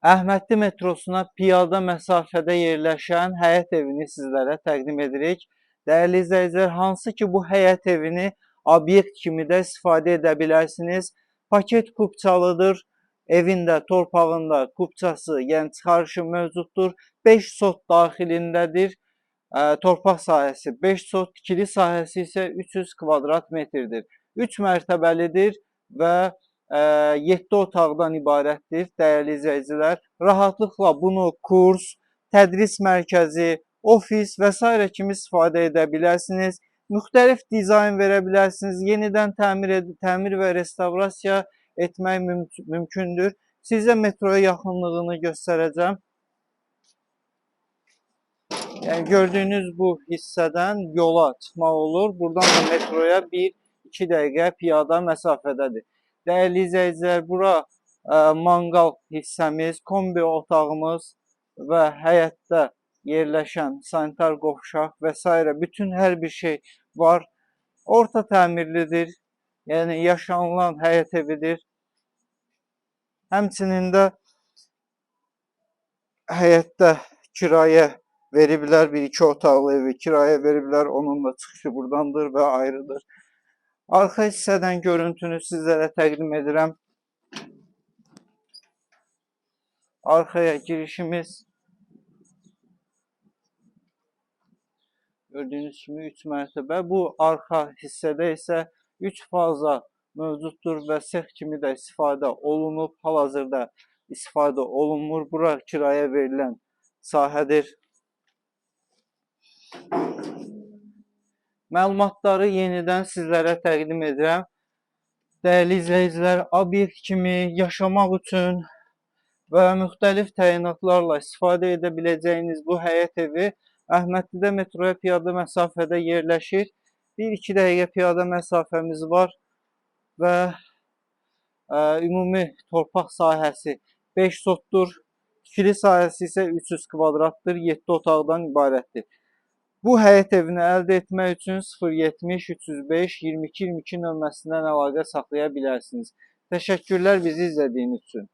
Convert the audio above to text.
Əhmədli metrosuna piyada məsafədə yerləşən həyət evini sizlərə təqdim edirik. Dəyərli izləyicilər, hansı ki bu həyət evini obyekt kimi də istifadə edə bilərsiniz. Paket kupçalıdır. Evin də torpağında kupçası, yəni çıxarışı mövcuddur. 5 sot daxilindədir. Torpaq sahəsi 5 sot, tikili sahəsi isə 300 kvadrat metrdir. 3 mərtəbəlidir və 7 otaqdan ibarətdir, dəyərli izləyicilər. Rahatlıqla bunu kurs, tədris mərkəzi, ofis və s. kimi istifadə edə bilərsiniz. Müxtəlif dizayn verə bilərsiniz. Yenidən təmir və restavrasiya etmək mümkündür. Sizə metroya yaxınlığını göstərəcəm. Yəni, gördüyünüz bu hissədən yola çıxmaq olur. Buradan da metroya 1-2 dəqiqə piyada məsafədədir. Dəyərli izləyicilər, bura manqal hissəmiz, kombi otağımız və həyətdə yerləşən sanitar qovşaq və s. bütün hər bir şey var. Orta təmirlidir, yəni yaşanılan həyət evidir. Həmçinin də həyətdə kirayə veriblər, 1-2 otaqlı evi kirayə veriblər, onun da çıxışı buradandır və ayrıdır. Arxa hissədən görüntünü sizlərə təqdim edirəm. Arxaya girişimiz gördüyünüz kimi 3 mərtəbə. Bu arxa hissədə isə 3 faza mövcuddur və sex kimi də istifadə olunub. Hal-hazırda istifadə olunmur. Bura kirayə verilən sahədir. Məlumatları yenidən sizlərə təqdim edirəm. Dəyərli izləyicilər, obyekt kimi yaşamaq üçün və müxtəlif təyinatlarla istifadə edə biləcəyiniz bu həyət evi Əhmədlidə metroya piyada məsafədə yerləşir. 1-2 dəqiqə piyada məsafəmiz var və ümumi torpaq sahəsi 5 sotdur. Tikili sahəsi isə 300 kvadratdır, 7 otaqdan ibarətdir. Bu həyət evini əldə etmək üçün 070 305 22 22 nömrəsindən əlaqə saxlaya bilərsiniz. Təşəkkürlər bizi izlədiyiniz üçün.